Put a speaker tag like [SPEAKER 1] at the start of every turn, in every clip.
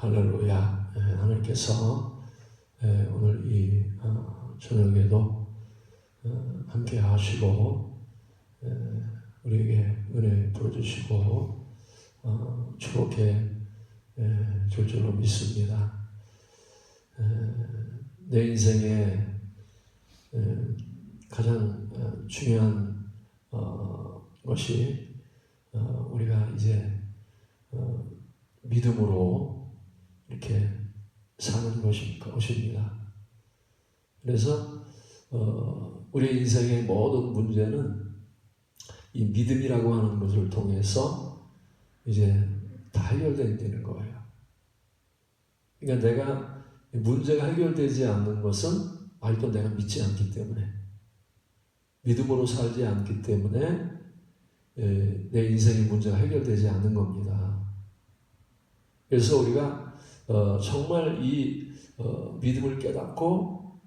[SPEAKER 1] 할렐루야. 하나님께서 오늘 이 저녁에도 함께 하시고 우리에게 은혜 부어주시고 축복해 줄 줄로 믿습니다. 내 인생에 가장 중요한 것이 우리가 이제 믿음으로 이렇게 사는 것입니다. 그래서 우리 인생의 모든 문제는 이 믿음이라고 하는 것을 통해서 이제 다 해결되는 거예요. 그러니까 내가 문제가 해결되지 않는 것은 아직도 내가 믿지 않기 때문에, 믿음으로 살지 않기 때문에 내 인생의 문제가 해결되지 않는 겁니다. 그래서 우리가 정말 이 믿음을 깨닫고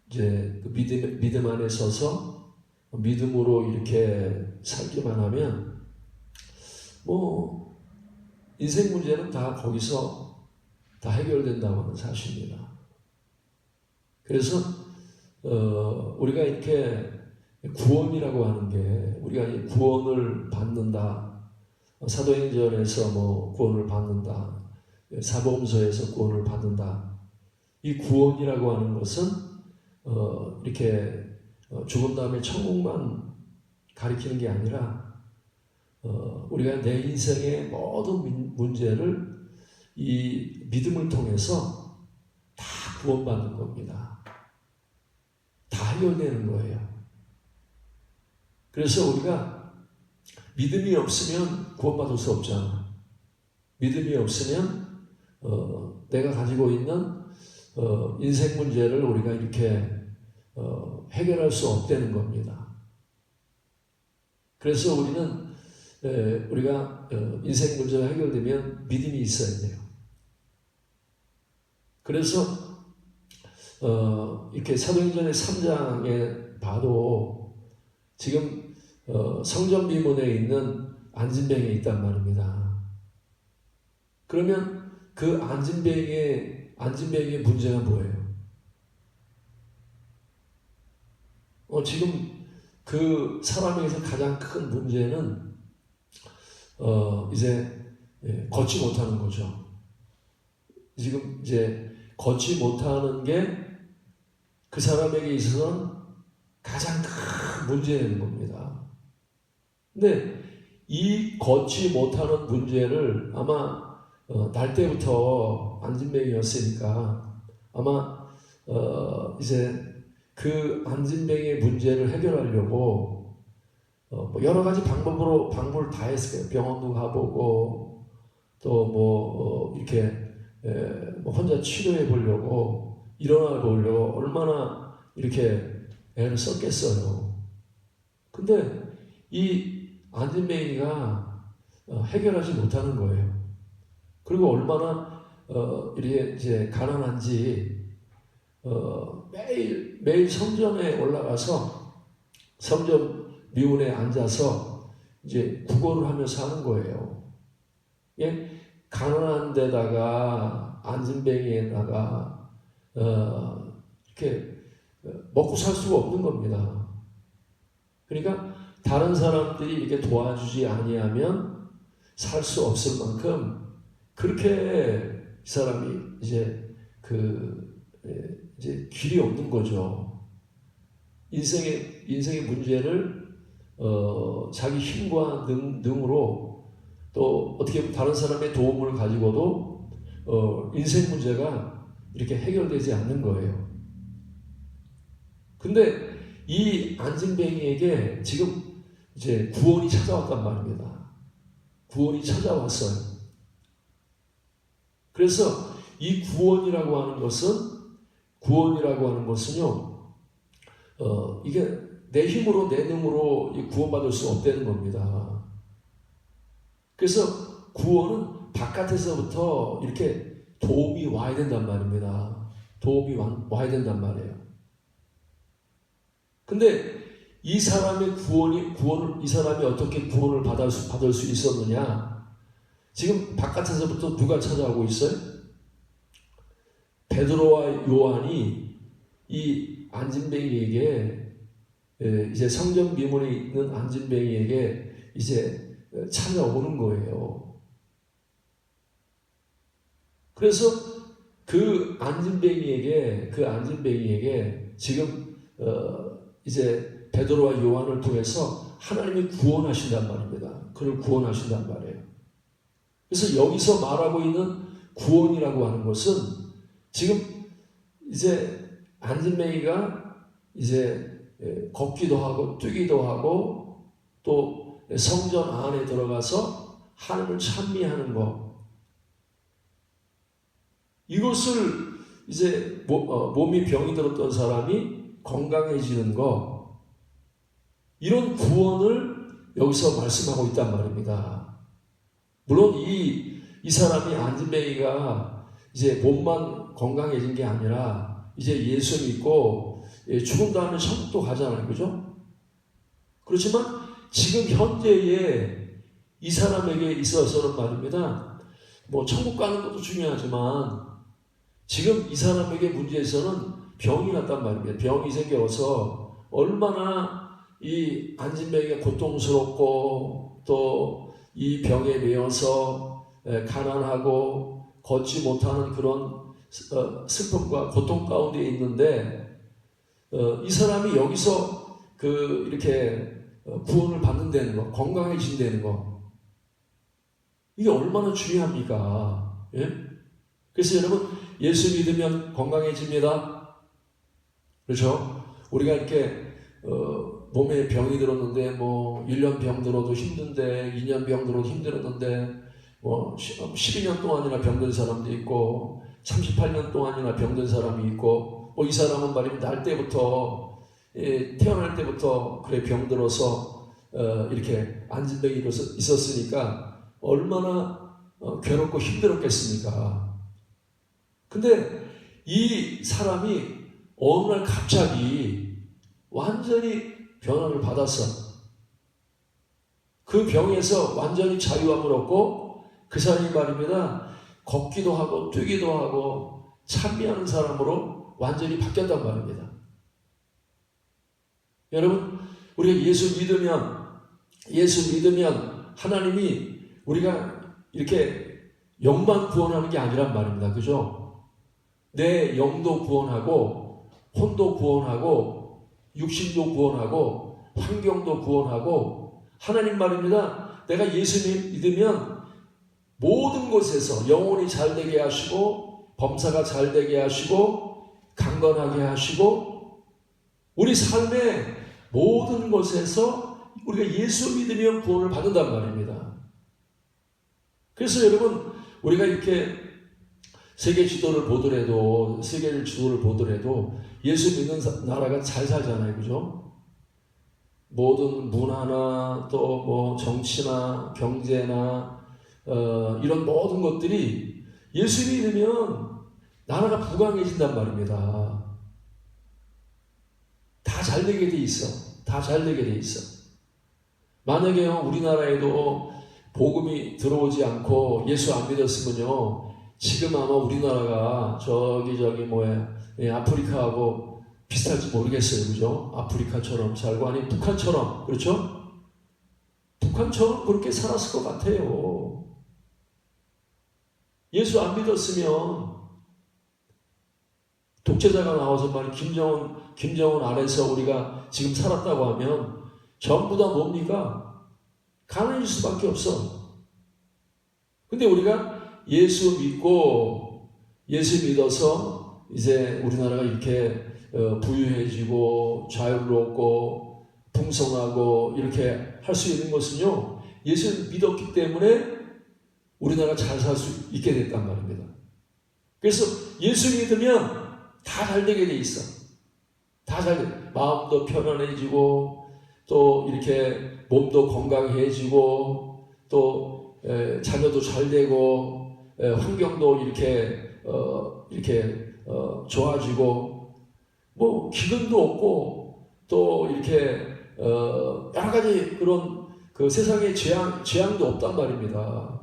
[SPEAKER 1] 이제 그 믿음 안에 서서 믿음으로 이렇게 살기만 하면 뭐 인생 문제는 다 거기서 다 해결된다고 하는 사실입니다. 그래서 우리가 이렇게 구원이라고 하는 게, 우리가 이 구원을 받는다, 사도행전에서 뭐 구원을 받는다, 사복음서에서 구원을 받는다, 이 구원이라고 하는 것은 이렇게 죽은 다음에 천국만 가리키는 게 아니라 우리가 내 인생의 모든 문제를 이 믿음을 통해서 다 구원받는 겁니다. 다 해결되는 거예요. 그래서 우리가 믿음이 없으면 구원받을 수 없잖아. 믿음이 없으면 내가 가지고 있는 인생 문제를 우리가 이렇게 해결할 수 없다는 겁니다. 그래서 우리가 인생 문제가 해결되면 믿음이 있어야 돼요. 그래서 이렇게 사도행전의 3장에 봐도 지금 성전 미문에 있는 안진뱅이에 있단 말입니다. 그러면 그 안진뱅이의 문제가 뭐예요? 지금 그 사람에게서 가장 큰 문제는 이제 걷지 못하는 거죠. 지금 이제 걷지 못하는 게 그 사람에게 있어서는 가장 큰 문제인 겁니다. 근데 이 걷지 못하는 문제를 아마 날 때부터 안진뱅이였으니까 아마 이제 그 안진뱅이의 문제를 해결하려고 뭐 여러 가지 방법을 다 했을 거예요. 병원도 가보고 또 뭐 이렇게 뭐 혼자 치료해 보려고, 일어나 보려고 얼마나 이렇게 애를 썼겠어요. 근데 이 안진뱅이가 해결하지 못하는 거예요. 그리고 얼마나 이렇게 이제 가난한지 매일 성전에 올라가서 성전 미문에 앉아서 이제 구걸을 하면서 하는 거예요. 예? 가난한 데다가 안진뱅이에다가 이렇게 먹고 살 수가 없는 겁니다. 그러니까 다른 사람들이 이렇게 도와주지 아니하면 살 수 없을 만큼 그렇게 이 사람이 이제 이제 길이 없는 거죠. 인생의 문제를 자기 힘과 능으로 또 어떻게 보면 다른 사람의 도움을 가지고도 인생 문제가 이렇게 해결되지 않는 거예요. 근데 이 안진뱅이에게 지금 이제 구원이 찾아왔단 말입니다. 구원이 찾아왔어요. 그래서 이 구원이라고 하는 것은요, 이게 내 힘으로 내 능으로 구원받을 수 없다는 겁니다. 그래서 구원은 바깥에서부터 이렇게 도움이 와야 된단 말입니다. 도움이 와야 된단 말이에요. 근데 이 사람의 이 사람이 어떻게 구원을 받을 수 있었느냐? 지금 바깥에서부터 누가 찾아오고 있어요? 베드로와 요한이 이 안진뱅이에게, 이제 성전 미문에 있는 안진뱅이에게 이제 찾아오는 거예요. 그래서 그 안진뱅이에게 지금 이제 베드로와 요한을 통해서 하나님이 구원하신단 말입니다. 그를 구원하신단 말이에요. 그래서 여기서 말하고 있는 구원이라고 하는 것은 지금 이제 안진뱅이가 이제 걷기도 하고 뛰기도 하고 또 성전 안에 들어가서 하나님을 찬미하는 것, 이것을 이제 몸이 병이 들었던 사람이 건강해지는 것, 이런 구원을 여기서 말씀하고 있단 말입니다. 물론 이 사람이 안진뱅이가 이제 몸만 건강해진 게 아니라 이제 예수 믿고 죽은 다음에 천국도 가잖아요. 그죠? 그렇지만 지금 현재의 이 사람에게 있어서는 말입니다. 뭐 천국 가는 것도 중요하지만 지금 이 사람에게 문제에서는 병이 났단 말입니다. 병이 생겨서 얼마나 이 안진뱅이가 고통스럽고 또 이 병에 매여서 가난하고 걷지 못하는 그런 슬픔과 고통 가운데 있는데 이 사람이 여기서 이렇게 구원을 받는다는 거, 건강해진다는 거, 이게 얼마나 중요합니까? 예? 그래서 여러분, 예수 믿으면 건강해집니다. 그렇죠? 우리가 이렇게 몸에 병이 들었는데 뭐 1년 병 들어도 힘든데 2년 병 들어도 힘들었는데 뭐 12년 동안이나 병든 사람도 있고 38년 동안이나 병든 사람이 있고 뭐 이 사람은 말이면 날 때부터 태어날 때부터 그래 병들어서 이렇게 안진뱅이로 있었으니까 얼마나 괴롭고 힘들었겠습니까? 근데 이 사람이 어느 날 갑자기 완전히 변화를 받았어. 그 병에서 완전히 자유함을 얻고 그 사람이 말입니다. 걷기도 하고 뛰기도 하고 찬미하는 사람으로 완전히 바뀌었단 말입니다. 여러분, 우리가 예수 믿으면 하나님이 우리가 이렇게 영만 구원하는 게 아니란 말입니다. 그죠? 내 영도 구원하고 혼도 구원하고 육신도 구원하고 환경도 구원하고 하나님 말입니다. 내가 예수 믿으면 모든 곳에서 영혼이 잘 되게 하시고 범사가 잘 되게 하시고 강건하게 하시고 우리 삶의 모든 곳에서 우리가 예수 믿으면 구원을 받는단 말입니다. 그래서 여러분, 우리가 이렇게 세계 지도를 보더라도 예수 믿는 나라가 잘 살잖아요. 그죠? 모든 문화나 또 뭐 정치나 경제나 이런 모든 것들이 예수 믿으면 나라가 부강해진단 말입니다. 다 잘 되게 돼 있어. 다 잘 되게 돼 있어. 만약에요, 우리나라에도 복음이 들어오지 않고 예수 안 믿었으면요, 지금 아마 우리나라가 아프리카하고 비슷할지 모르겠어요. 그죠? 아프리카처럼 살고, 아니 북한처럼, 그렇죠? 북한처럼 그렇게 살았을 것 같아요. 예수 안 믿었으면 독재자가 나와서 김정은 아래서 우리가 지금 살았다고 하면 전부 다 뭡니까? 가난해질 수밖에 없어. 근데 우리가 예수 믿어서 이제 우리나라가 이렇게 부유해지고 자유롭고 풍성하고 이렇게 할 수 있는 것은요, 예수 믿었기 때문에 우리나라가 잘 살 수 있게 됐단 말입니다. 그래서 예수 믿으면 다 잘 되게 돼 있어. 다 잘 돼. 마음도 편안해지고 또 이렇게 몸도 건강해지고 또 자녀도 잘 되고 환경도 이렇게 좋아지고 뭐 기근도 없고 또 이렇게 여러 가지 그런 그 세상에 재앙도 없단 말입니다.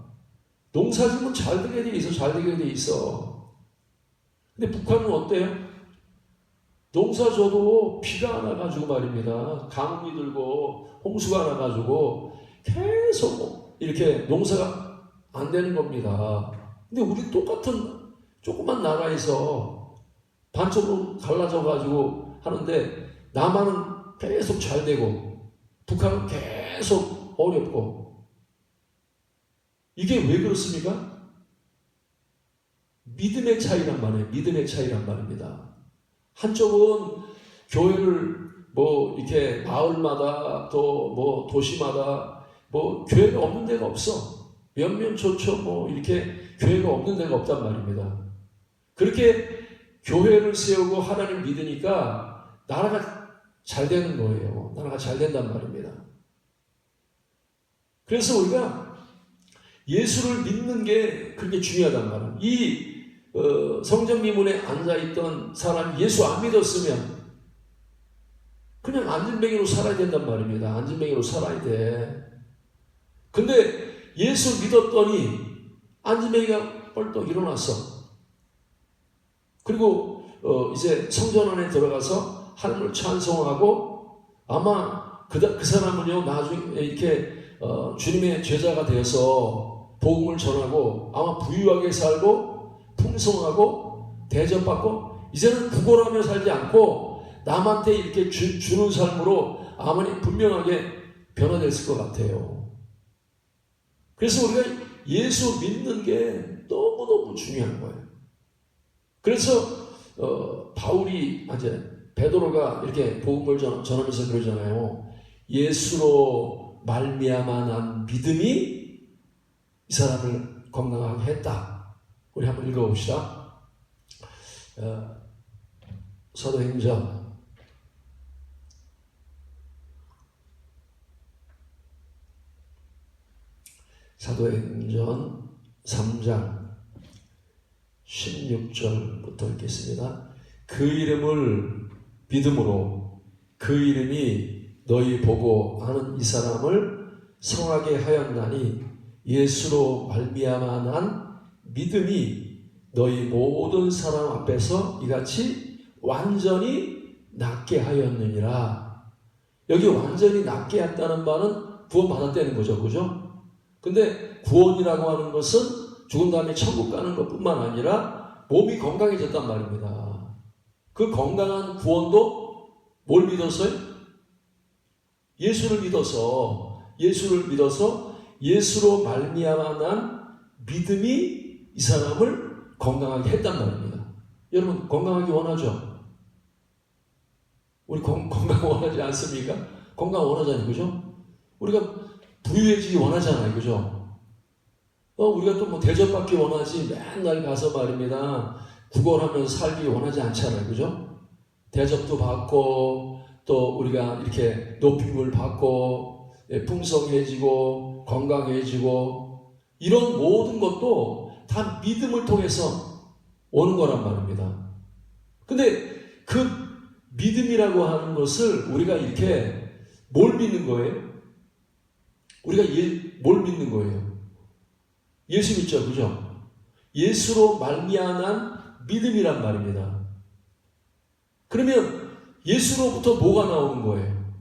[SPEAKER 1] 농사 지으면 잘 되게 돼 있어. 잘 되게 돼 있어. 근데 북한은 어때요? 농사 져도 비가 안 와가지고 말입니다. 가뭄이 들고 홍수가 나가지고 계속 이렇게 농사가 안 되는 겁니다. 근데 우리 똑같은 조그만 나라에서 반쪽으로 갈라져가지고 하는데 남한은 계속 잘 되고 북한은 계속 어렵고 이게 왜 그렇습니까? 믿음의 차이란 말이에요. 믿음의 차이란 말입니다. 한쪽은 교회를 뭐 이렇게 마을마다 또 뭐 도시마다 뭐 교회가 없는 데가 없어. 몇몇 좋죠. 뭐 이렇게 교회가 없는 데가 없단 말입니다. 그렇게 교회를 세우고 하나님 믿으니까 나라가 잘 되는 거예요. 나라가 잘 된단 말입니다. 그래서 우리가 예수를 믿는 게 그렇게 중요하단 말이에요. 이 성전미문에 앉아있던 사람이 예수 안 믿었으면 그냥 안진뱅이로 살아야 된단 말입니다. 안진뱅이로 살아야 돼. 근데 예수 믿었더니 안진뱅이가 벌떡 일어났어. 그리고 이제 성전 안에 들어가서 하나님을 찬송하고 아마 그 사람은요 나중에 이렇게 주님의 제자가 되어서 복음을 전하고 아마 부유하게 살고 풍성하고 대접받고 이제는 부고라며 살지 않고 남한테 이렇게 주는 삶으로 아마니 분명하게 변화됐을 것 같아요. 그래서 우리가 예수 믿는 게 너무너무 중요한 거예요. 그래서 바울이 이제 베드로가 이렇게 복음을 전하면서 그러잖아요. 예수로 말미암아 난 믿음이 이 사람을 건강하게 했다. 우리 한번 읽어봅시다. 사도행전 3장 16절부터 읽겠습니다. 그 이름을 믿음으로 그 이름이 너희 보고 아는 이 사람을 성하게 하였나니 예수로 말미암아 난 믿음이 너희 모든 사람 앞에서 이같이 완전히 낫게 하였느니라. 여기 완전히 낫게 했다는 말은 구원받았다는 거죠. 그죠? 근데 구원이라고 하는 것은 죽은 다음에 천국 가는 것뿐만 아니라 몸이 건강해졌단 말입니다. 그 건강한 구원도 뭘 믿었어요? 예수를 믿어서 예수로 말미암아 난 믿음이 이 사람을 건강하게 했단 말입니다. 여러분 건강하기 원하죠? 우리 건강 원하지 않습니까? 건강 원하잖아요. 그죠? 우리가 부유해지기 원하잖아요. 그죠? 우리가 또 뭐 대접받기 원하지 맨날 가서 말입니다. 구걸하면서 살기 원하지 않잖아요. 그죠? 대접도 받고 또 우리가 이렇게 높임을 받고 풍성해지고 건강해지고 이런 모든 것도 다 믿음을 통해서 오는 거란 말입니다. 근데 그 믿음이라고 하는 것을 우리가 이렇게 뭘 믿는 거예요? 우리가 뭘 믿는 거예요? 예수 믿죠, 그죠? 예수로 말미암은 믿음이란 말입니다. 그러면 예수로부터 뭐가 나오는 거예요?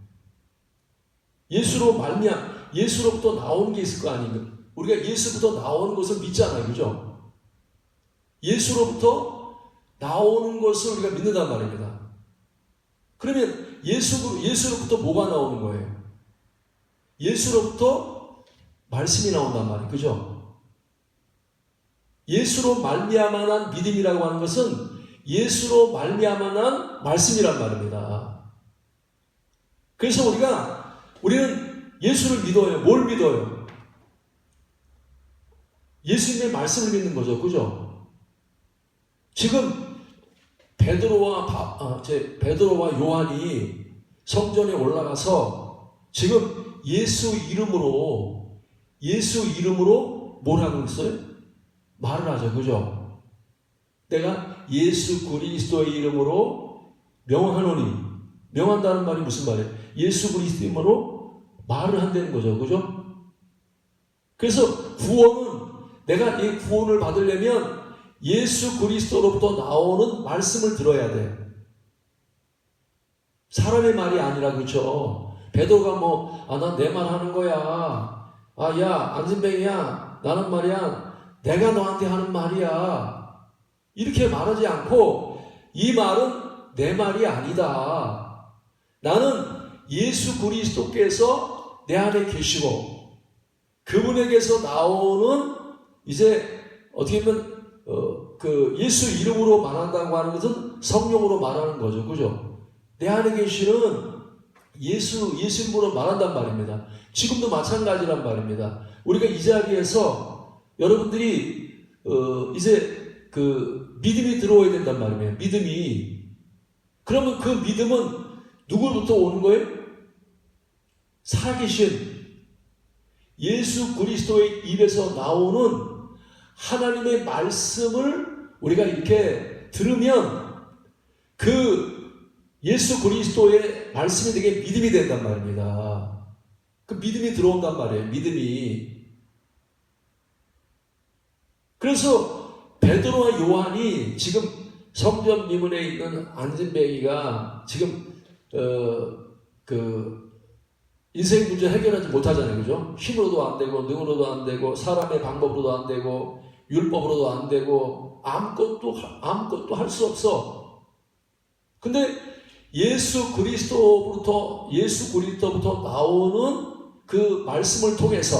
[SPEAKER 1] 예수로부터 나오는 게 있을 거 아닙니까? 우리가 예수부터 나오는 것을 믿잖아요, 그죠? 예수로부터 나오는 것을 우리가 믿는단 말입니다. 그러면 예수로부터 뭐가 나오는 거예요? 예수로부터 말씀이 나온단 말이에요. 그죠? 예수로 말미암아난 믿음이라고 하는 것은 예수로 말미암아난 말씀이란 말입니다. 그래서 우리는 예수를 믿어요. 뭘 믿어요? 예수님의 말씀을 믿는 거죠. 그죠? 지금 베드로와 요한이 성전에 올라가서 지금 예수 이름으로 뭘 하고 있어요? 말을 하죠. 그죠? 내가 예수 그리스도의 이름으로 명하노니, 명한다는 말이 무슨 말이에요? 예수 그리스도 이름으로 말을 한다는 거죠. 그죠? 그래서 구원은 내가 이 구원을 받으려면 예수 그리스도로부터 나오는 말씀을 들어야 돼. 사람의 말이 아니라, 그렇죠? 베드로가 난 내 말 하는 거야. 야, 안진뱅이야, 나는 말이야, 내가 너한테 하는 말이야. 이렇게 말하지 않고, 이 말은 내 말이 아니다. 나는 예수 그리스도께서 내 안에 계시고, 그분에게서 나오는, 이제 어떻게 보면 예수 이름으로 말한다고 하는 것은 성령으로 말하는 거죠. 그죠? 내 안에 계시는 예수 이름으로 말한단 말입니다. 지금도 마찬가지란 말입니다. 우리가 이 자리에서 여러분들이 이제 믿음이 들어와야 된단 말이에요. 믿음이. 그러면 그 믿음은 누구로부터 오는 거예요? 살아계신 예수 그리스도의 입에서 나오는 하나님의 말씀을 우리가 이렇게 들으면 그 예수 그리스도의 말씀이 되게 믿음이 된단 말입니다. 그 믿음이 들어온단 말이에요. 믿음이. 그래서 베드로와 요한이 지금 성전 미문에 있는 안진뱅이가 지금 인생 문제 해결하지 못하잖아요. 그죠? 힘으로도 안 되고 능으로도 안 되고 사람의 방법으로도 안 되고 율법으로도 안 되고 아무것도 할 수 없어. 근데 예수 그리스도부터 나오는 그 말씀을 통해서,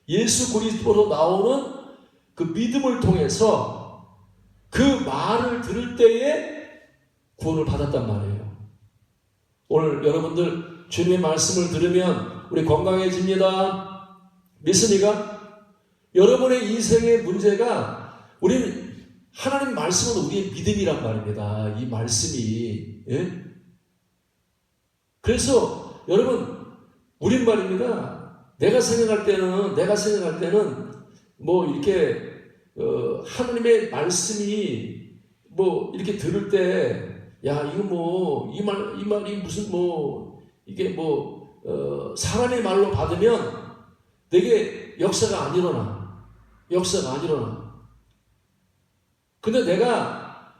[SPEAKER 1] 예수 그리스도로 나오는 그 믿음을 통해서 그 말을 들을 때에 구원을 받았단 말이에요. 오늘 여러분들 주님의 말씀을 들으면 우리 건강해집니다. 믿습니까? 여러분의 인생의 문제가, 우리는 하나님 말씀은 우리의 믿음이란 말입니다. 이 말씀이. 예? 그래서 여러분, 우린 말입니다. 내가 생각할 때는 이렇게 하나님의 말씀이 이렇게 들을 때, 야, 이거 이 말이 무슨 이게 사람의 말로 받으면 되게 역사가 안 일어나. 근데 내가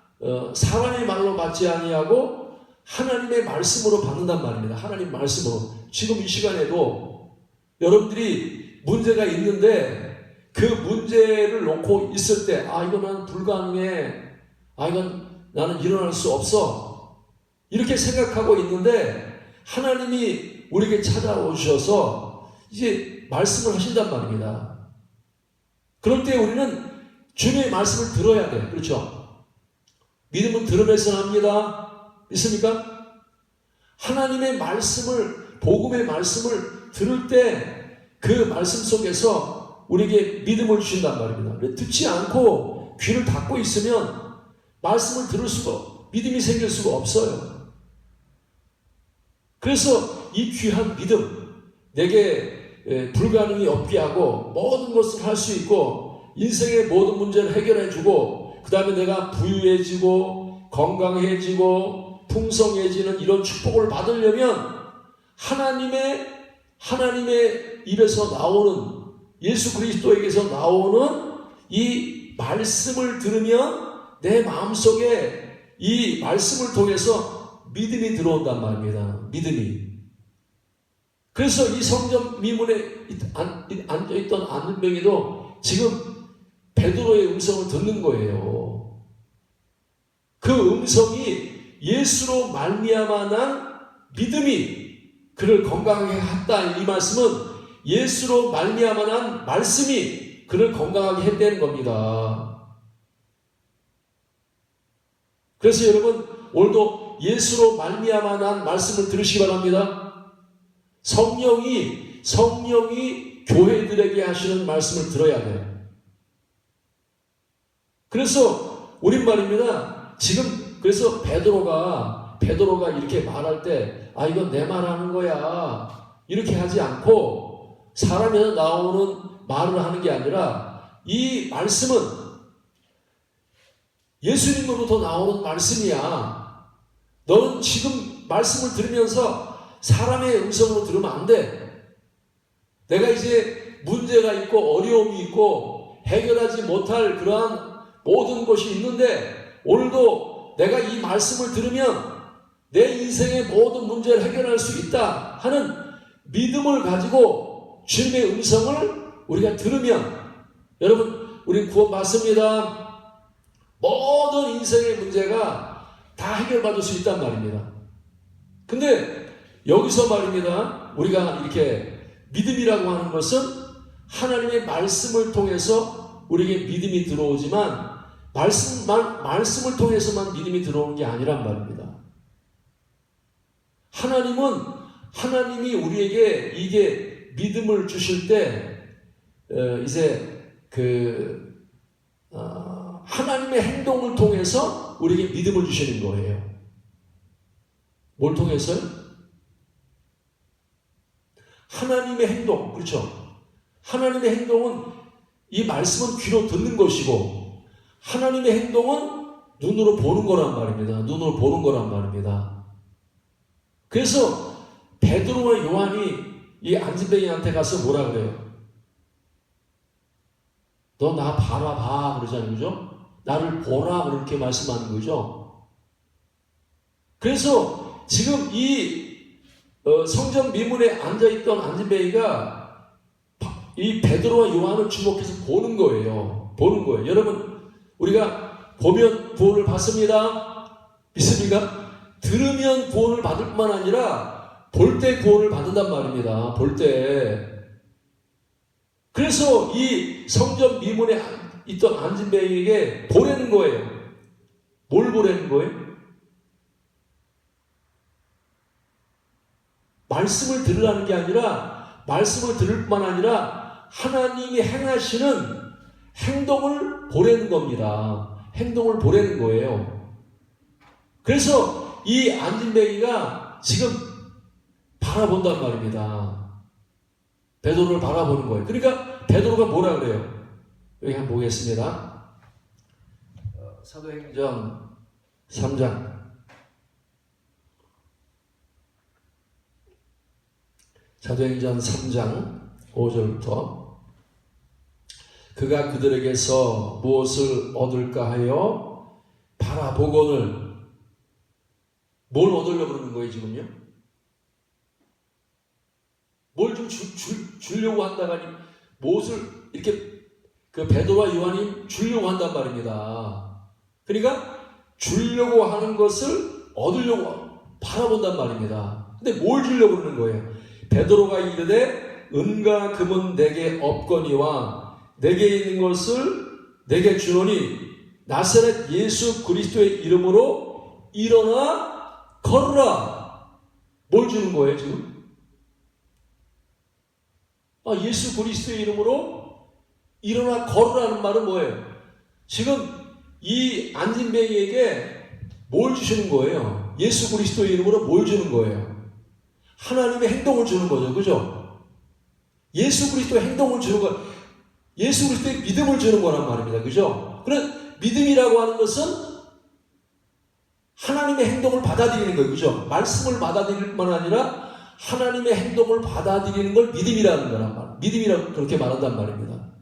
[SPEAKER 1] 사람의 말로 받지 아니하고 하나님의 말씀으로 받는단 말입니다. 하나님 말씀으로. 지금 이 시간에도 여러분들이 문제가 있는데 그 문제를 놓고 있을 때, 이거는 불가능해. 이건 나는 일어날 수 없어. 이렇게 생각하고 있는데 하나님이 우리에게 찾아오셔서 이제 말씀을 하신단 말입니다. 그럴 때 우리는 주님의 말씀을 들어야 돼. 그렇죠? 믿음은 들으면서 합니다. 믿습니까? 하나님의 말씀을, 복음의 말씀을 들을 때 그 말씀 속에서 우리에게 믿음을 주신단 말입니다. 듣지 않고 귀를 닫고 있으면 말씀을 들을 수가, 믿음이 생길 수가 없어요. 그래서 이 귀한 믿음, 내게 불가능이 없게 하고 모든 것을 할 수 있고 인생의 모든 문제를 해결해주고 그 다음에 내가 부유해지고 건강해지고 풍성해지는 이런 축복을 받으려면 하나님의 입에서 나오는, 예수 그리스도에게서 나오는 이 말씀을 들으면 내 마음속에 이 말씀을 통해서 믿음이 들어온단 말입니다. 믿음이. 그래서 이 성전 미문에 앉아있던 안진뱅이도 지금 베드로의 음성을 듣는 거예요. 그 음성이 예수로 말미암아 난 믿음이 그를 건강하게 했다. 이 말씀은 예수로 말미암아 난 말씀이 그를 건강하게 했다는 겁니다. 그래서 여러분, 오늘도 예수로 말미암아 난 말씀을 들으시기 바랍니다. 성령이 교회들에게 하시는 말씀을 들어야 돼요. 그래서 우린 말입니다. 지금 그래서 베드로가 이렇게 말할 때 이건 내 말하는 거야 이렇게 하지 않고 사람에서 나오는 말을 하는 게 아니라 이 말씀은 예수님으로부터 나오는 말씀이야. 너는 지금 말씀을 들으면서 사람의 음성으로 들으면 안 돼. 내가 이제 문제가 있고 어려움이 있고 해결하지 못할 그러한 모든 것이 있는데 오늘도 내가 이 말씀을 들으면 내 인생의 모든 문제를 해결할 수 있다 하는 믿음을 가지고 주님의 음성을 우리가 들으면 여러분 우리 구원받습니다. 모든 인생의 문제가 다 해결받을 수 있단 말입니다. 근데 여기서 말입니다. 우리가 이렇게 믿음이라고 하는 것은 하나님의 말씀을 통해서 우리에게 믿음이 들어오지만 말씀을 통해서만 믿음이 들어오는 게 아니란 말입니다. 하나님이 우리에게 이게 믿음을 주실 때 이제 하나님의 행동을 통해서 우리에게 믿음을 주시는 거예요. 뭘 통해서요? 하나님의 행동, 그렇죠? 하나님의 행동은 이 말씀은 귀로 듣는 것이고 하나님의 행동은 눈으로 보는 거란 말입니다. 눈으로 보는 거란 말입니다. 그래서 베드로와 요한이 이 안진뱅이한테 가서 뭐라 그래요? 너 나 봐 그러잖아요. 그죠? 나를 보라 그렇게 말씀하는 거죠. 그래서 지금 이 성전 미문에 앉아있던 안진뱅이가 이 베드로와 요한을 주목해서 보는 거예요. 여러분 우리가 보면 구원을 받습니다. 믿습니까? 들으면 구원을 받을 뿐만 아니라 볼 때 구원을 받는단 말입니다. 볼 때. 그래서 이 성전 미문에 있던 안진뱅이에게 보내는 거예요. 뭘 보내는 거예요? 말씀을 들으라는 게 아니라 말씀을 들을 뿐만 아니라 하나님이 행하시는 행동을 보내는 겁니다. 행동을 보내는 거예요. 그래서 이 안진뱅이가 지금 바라본단 말입니다. 베드로를 바라보는 거예요. 그러니까 베드로가 뭐라 그래요? 여기 한번 보겠습니다. 사도행전 3장 사도행전 3장 5절부터 그가 그들에게서 무엇을 얻을까 하여 바라보거늘 뭘 얻으려고 그러는 거예요 지금요? 뭘 좀 주려고 한다가니 무엇을 이렇게 그 베드로와 요한이 주려고 한단 말입니다. 그러니까 주려고 하는 것을 얻으려고 바라본단 말입니다. 근데 뭘 주려고 그러는 거예요? 베드로가 이르되 은과 금은 내게 없거니와 내게 있는 것을 내게 주노니 나사렛 예수 그리스도의 이름으로 일어나 걸으라. 뭘 주는 거예요 지금? 예수 그리스도의 이름으로 일어나 걸으라는 말은 뭐예요? 지금 이 안진뱅이에게 뭘 주시는 거예요? 예수 그리스도의 이름으로 뭘 주는 거예요? 하나님의 행동을 주는 거죠. 그죠? 예수 그리스도의 행동을 주는 거, 예수 그리스도의 믿음을 주는 거란 말입니다. 그죠? 그런 믿음이라고 하는 것은 하나님의 행동을 받아들이는 거예요. 그죠? 말씀을 받아들일 뿐만 아니라 하나님의 행동을 받아들이는 걸 믿음이라는 거란 말이에요. 믿음이라고 그렇게 말한단 말입니다.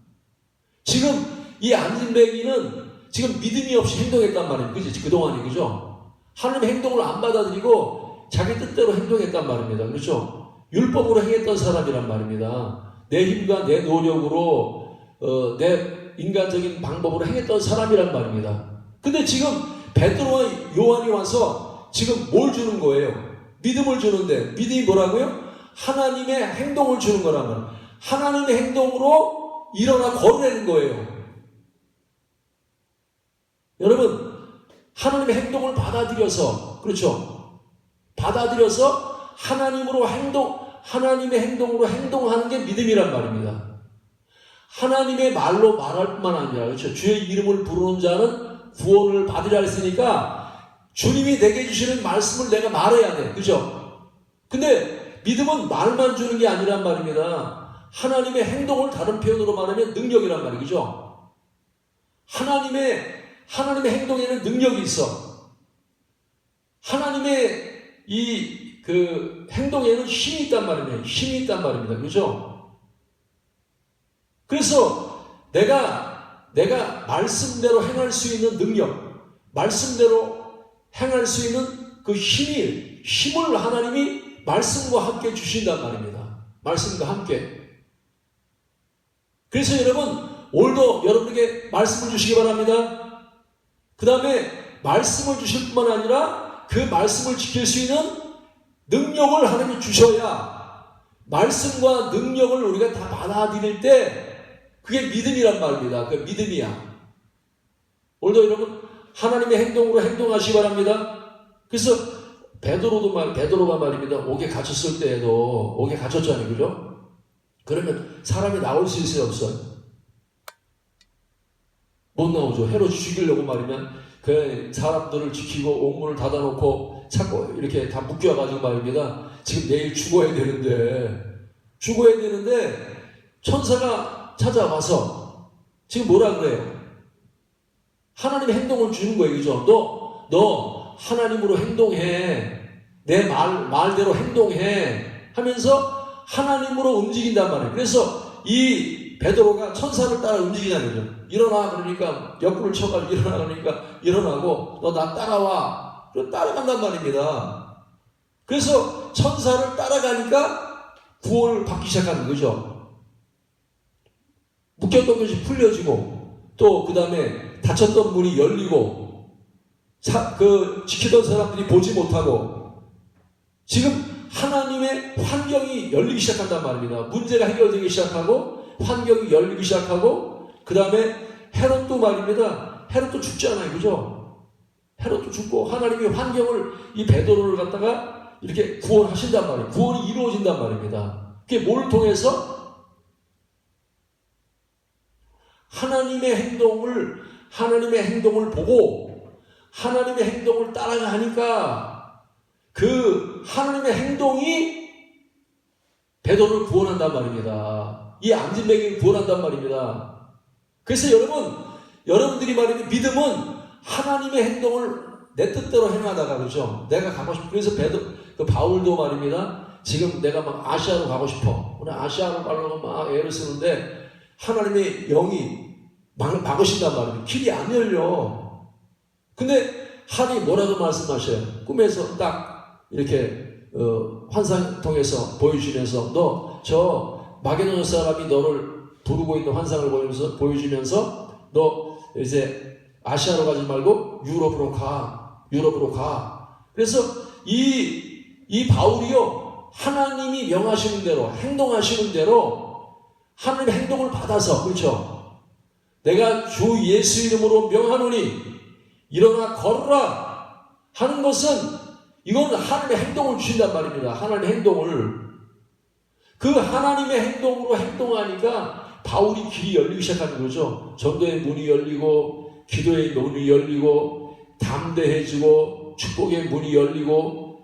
[SPEAKER 1] 지금 이 안진뱅이는 지금 믿음이 없이 행동했단 말이에요. 그죠? 그동안이. 그죠? 하나님의 행동을 안 받아들이고 자기 뜻대로 행동했단 말입니다. 그렇죠? 율법으로 행했던 사람이란 말입니다. 내 힘과 내 노력으로 내 인간적인 방법으로 행했던 사람이란 말입니다. 근데 지금 베드로와 요한이 와서 지금 뭘 주는 거예요? 믿음을 주는데 믿음이 뭐라고요? 하나님의 행동을 주는 거란 말이에요. 하나님의 행동으로 일어나 걸으라는 거예요. 여러분 하나님의 행동을 받아들여서 그렇죠? 받아들여서 하나님의 행동으로 행동하는 게 믿음이란 말입니다. 하나님의 말로 말할 뿐만 아니라 그렇죠? 주의 이름을 부르는 자는 구원을 받으리라 했으니까 주님이 내게 주시는 말씀을 내가 말해야 돼. 그죠? 근데 믿음은 말만 주는 게 아니란 말입니다. 하나님의 행동을 다른 표현으로 말하면 능력이란 말이죠. 그죠? 하나님의 행동에는 능력이 있어. 하나님의 행동에는 힘이 있단 말입니다. 힘이 있단 말입니다. 그죠? 그래서 내가 내가 말씀대로 행할 수 있는 능력, 말씀대로 행할 수 있는 그 힘을 하나님이 말씀과 함께 주신단 말입니다. 말씀과 함께. 그래서 여러분, 오늘도 여러분에게 말씀을 주시기 바랍니다. 그 다음에 말씀을 주실 뿐만 아니라 그 말씀을 지킬 수 있는 능력을 하나님이 주셔야 말씀과 능력을 우리가 다 받아들일 때 그게 믿음이란 말입니다. 그 믿음이야. 오늘도 여러분 하나님의 행동으로 행동하시기 바랍니다. 그래서 베드로가 말입니다. 옥에 갇혔을 때에도 옥에 갇혔잖아요. 그죠? 그러면 사람이 나올 수 있어요? 없어요? 못 나오죠. 헤롯이 죽이려고 말이면 그 사람들을 지키고 옥문을 닫아놓고 자꾸 이렇게 다 묶여가지고 말입니다. 지금 내일 죽어야 되는데 천사가 찾아와서 지금 뭐라 그래요? 하나님의 행동을 주는 거예요. 그죠? 너 하나님으로 행동해. 내 말대로 행동해. 하면서 하나님으로 움직인단 말이에요. 그래서 이 베드로가 천사를 따라 움직이잖아요. 일어나 그러니까 옆구를 쳐가지고 일어나 그러니까 일어나고 너 나 따라와. 그래서 따라간단 말입니다. 그래서 천사를 따라가니까 구원을 받기 시작하는 거죠. 묶였던 것이 풀려지고 또 그 다음에 닫혔던 문이 열리고 지키던 사람들이 보지 못하고 지금 하나님의 환경이 열리기 시작한단 말입니다. 문제가 해결되기 시작하고 환경이 열리기 시작하고 그 다음에 헤롯도 말입니다. 헤롯도 죽잖아요. 그죠? 헤롯도 죽고 하나님의 환경을 이 베드로를 갖다가 이렇게 구원하신단 말이에요. 구원이 이루어진단 말입니다. 그게 뭘 통해서? 하나님의 행동을 보고 하나님의 행동을 따라가니까 그 하나님의 행동이 베드로를 구원한단 말입니다. 이 안진뱅이를 구원한단 말입니다. 그래서 여러분들이 말하는 믿음은 하나님의 행동을 내 뜻대로 행하다가 그렇죠. 내가 가고 싶어. 그래서 바울도 말입니다. 지금 내가 막 아시아로 가고 싶어. 오늘 아시아로 가려고 막 애를 쓰는데 하나님의 영이 막으신단 말입니다. 길이 안 열려. 근데 하나님이 뭐라고 말씀하셔요? 꿈에서 딱 이렇게 환상 통해서 보여주면서 너 저 마게도냐 사람이 너를 부르고 있는 환상을 보여주면서 너 이제 아시아로 가지 말고 유럽으로 가. 그래서 이 바울이요 하나님이 명하시는 대로 행동하시는 대로 하나님의 행동을 받아서 그렇죠. 내가 주 예수 이름으로 명하노니 일어나 걸어라 하는 것은 이건 하나님의 행동을 주신단 말입니다. 하나님의 행동을. 그 하나님의 행동으로 행동하니까 바울이 길이 열리기 시작하는 거죠. 전도의 문이 열리고 기도의 문이 열리고 담대해지고 축복의 문이 열리고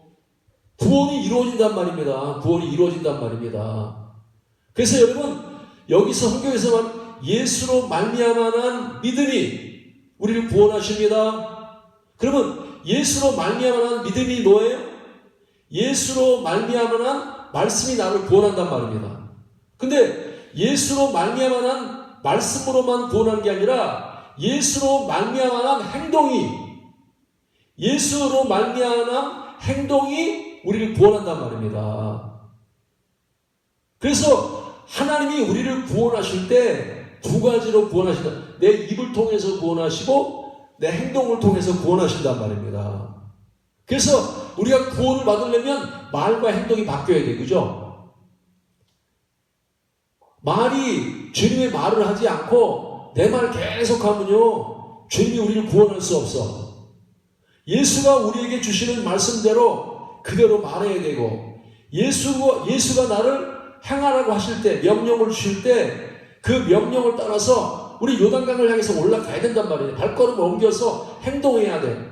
[SPEAKER 1] 구원이 이루어진단 말입니다. 그래서 여러분 여기서 성경에서만 예수로 말미암아난 믿음이 우리를 구원하십니다. 그러면 예수로 말미암아난 믿음이 뭐예요? 예수로 말미암아난 말씀이 나를 구원한단 말입니다. 근데 예수로 말미암아난 말씀으로만 구원하는 게 아니라 예수로 말미암아난 행동이 우리를 구원한단 말입니다. 그래서 하나님이 우리를 구원하실 때 두 가지로 구원하신다. 내 입을 통해서 구원하시고 내 행동을 통해서 구원하신단 말입니다. 그래서 우리가 구원을 받으려면 말과 행동이 바뀌어야 돼. 그죠? 주님의 말을 하지 않고 내 말을 계속하면요 주님이 우리를 구원할 수 없어. 예수가 우리에게 주시는 말씀대로 그대로 말해야 되고 예수가 나를 행하라고 하실 때 명령을 주실 때 그 명령을 따라서 우리 요단강을 향해서 올라가야 된단 말이에요. 발걸음을 옮겨서 행동해야 돼.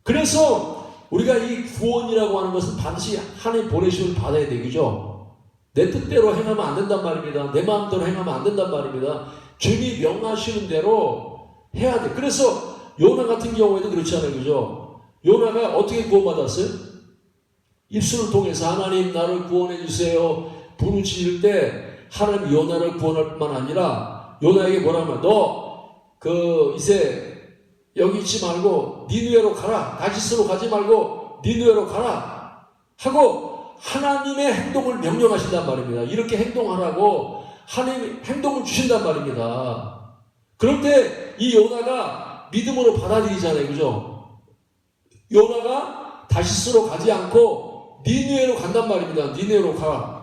[SPEAKER 1] 그래서 우리가 이 구원이라고 하는 것은 반드시 하나님 보내심을 받아야 되죠. 내 뜻대로 행하면 안 된단 말입니다. 내 마음대로 행하면 안 된단 말입니다. 주님이 명하시는 대로 해야 돼. 그래서 요나 같은 경우에도 그렇잖아요. 그죠? 요나가 어떻게 구원받았어요? 입술을 통해서 하나님 나를 구원해 주세요. 부르짖을 때 하나님 요나를 구원할 뿐만 아니라 요나에게 뭐라면 너 이제 여기 있지 말고 니느웨로 가라. 다시스로 가지 말고 니느웨로 가라 하고 하나님의 행동을 명령하신단 말입니다. 이렇게 행동하라고 하나님이 행동을 주신단 말입니다. 그럴 때 이 요나가 믿음으로 받아들이잖아요. 그죠? 요나가 다시스로 가지 않고 니느웨로 간단 말입니다. 니느웨로 가라.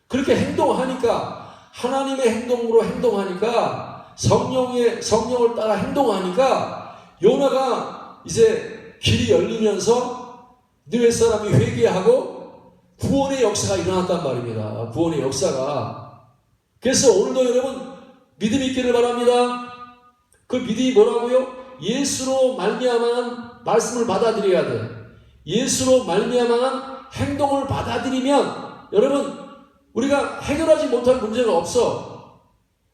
[SPEAKER 1] 그렇게 행동하니까 하나님의 행동으로 행동하니까 성령을 따라 행동하니까 요나가 이제 길이 열리면서 니느웨 사람이 회개하고 구원의 역사가 일어났단 말입니다. 구원의 역사가. 그래서 오늘도 여러분 믿음이 있기를 바랍니다. 그 믿음이 뭐라고요? 예수로 말미암은 말씀을 받아들여야 돼. 예수로 말미암은 행동을 받아들이면 여러분 우리가 해결하지 못할 문제가 없어.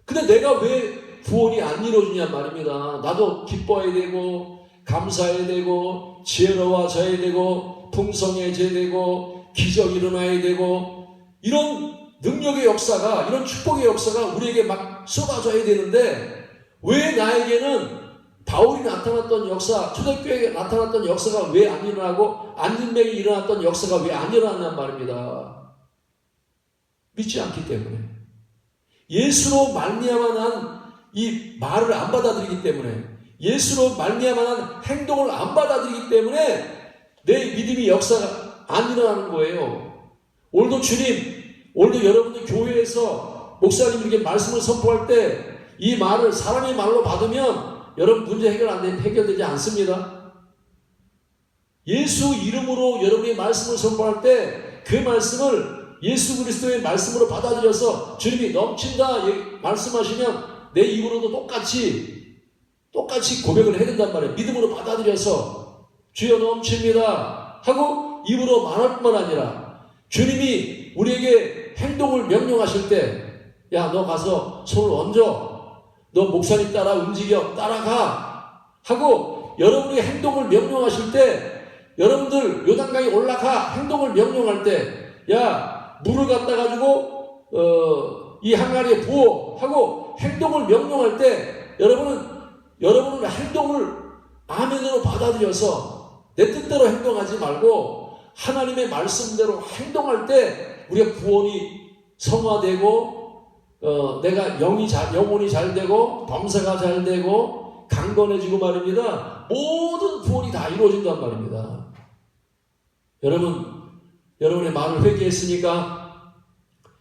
[SPEAKER 1] 근데 내가 왜 구원이 안 이루어지냐 말입니다. 나도 기뻐해야 되고 감사해야 되고 지혜로워져야 되고 풍성해져야 되고 기적이 일어나야 되고 이런 능력의 역사가 이런 축복의 역사가 우리에게 막 쏟아져야 되는데 왜 나에게는 바울이 나타났던 역사, 초대교회에 나타났던 역사가 왜 안 일어나고 안진뱅이 일어났던 역사가 왜 안 일어났냔 말입니다. 믿지 않기 때문에 예수로 말미암아 난 이 말을 안 받아들이기 때문에 예수로 말미암아 난 행동을 안 받아들이기 때문에 내 믿음이 역사가 안 일어나는 거예요. 오늘도 오늘도 여러분들 교회에서 목사님이 이렇게 말씀을 선포할 때 이 말을 사람의 말로 받으면 여러분 문제 해결되지 않습니다. 예수 이름으로 여러분이 말씀을 선포할 때 그 말씀을 예수 그리스도의 말씀으로 받아들여서 주님이 넘친다 말씀하시면 내 입으로도 똑같이 고백을 해야 된단 말이에요. 믿음으로 받아들여서 주여 넘칩니다 하고 입으로 말할 뿐만 아니라 주님이 우리에게 행동을 명령하실 때 야 너 가서 손을 얹어 너 목사님 따라 움직여 따라가 하고 여러분이 행동을 명령하실 때 여러분들 요단강에 올라가 행동을 명령할 때 야 물을 갖다 가지고 이 항아리에 부어 하고 행동을 명령할 때 여러분은 행동을 아멘으로 받아들여서 내 뜻대로 행동하지 말고 하나님의 말씀대로 행동할 때 우리가 구원이 성화되고 내가 영혼이 잘 되고 범사가 잘 되고 강건해지고 말입니다. 모든 구원이 다 이루어진단 말입니다. 여러분의 말을 회개했습니까?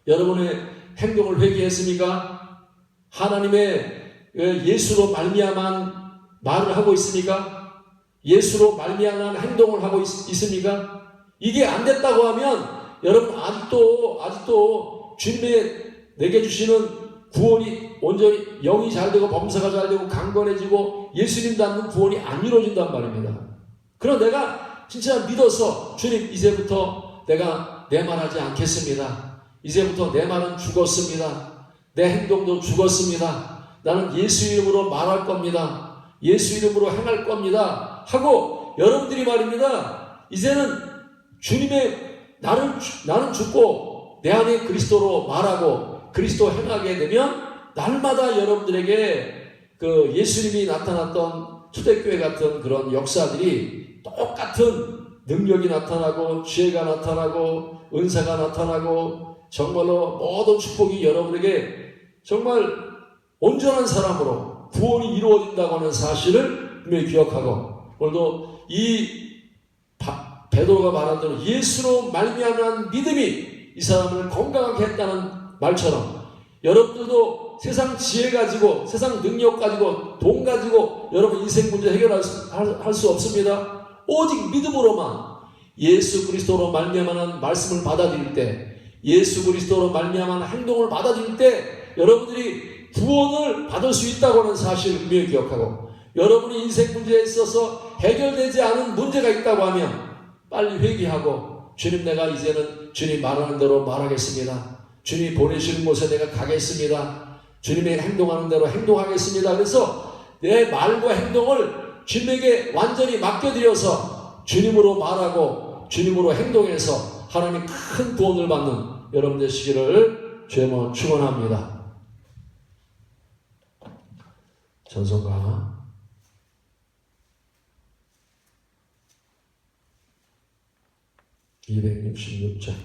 [SPEAKER 1] 여러분의 행동을 회개했습니까? 하나님의 예수로 말미암은 말을 하고 있습니까? 예수로 말미암은 행동을 하고 있습니까? 이게 안 됐다고 하면 여러분 아직도 주님의 내게 주시는 구원이 온전히 영이 잘 되고 범사가 잘 되고 강건해지고 예수님 닮는 구원이 안 이루어진단 말입니다. 그럼 내가 진짜 믿어서 주님 이제부터 내가 내 말하지 않겠습니다. 이제부터 내 말은 죽었습니다. 내 행동도 죽었습니다. 나는 예수 이름으로 말할 겁니다. 예수 이름으로 행할 겁니다. 하고 여러분들이 말입니다. 이제는 주님의 나는 죽고 내 안에 그리스도로 말하고 그리스도 행하게 되면 날마다 여러분들에게 그 예수님이 나타났던 초대교회 같은 그런 역사들이 똑같은 능력이 나타나고 지혜가 나타나고 은사가 나타나고 정말로 모든 축복이 여러분에게 정말 온전한 사람으로 구원이 이루어진다고 하는 사실을 분명히 기억하고 오늘도 이 베드로가 말한 대로 예수로 말미암은 믿음이 이 사람을 건강하게 했다는 말처럼 여러분들도 세상 지혜 가지고 세상 능력 가지고 돈 가지고 여러분 인생 문제 해결할 수 없습니다. 오직 믿음으로만 예수 그리스도로 말미암은 말씀을 받아들일 때 예수 그리스도로 말미암은 행동을 받아들일 때 여러분들이 구원을 받을 수 있다고 하는 사실을 분명히 기억하고 여러분이 인생 문제에 있어서 해결되지 않은 문제가 있다고 하면 빨리 회개하고 주님 내가 이제는 주님 말하는 대로 말하겠습니다. 주님이 보내시는 곳에 내가 가겠습니다. 주님의 행동하는 대로 행동하겠습니다. 그래서 내 말과 행동을 주님에게 완전히 맡겨드려서 주님으로 말하고 주님으로 행동해서 하나님의 큰 구원을 받는 여러분 되시기를 제목 축원합니다. 전성가 266장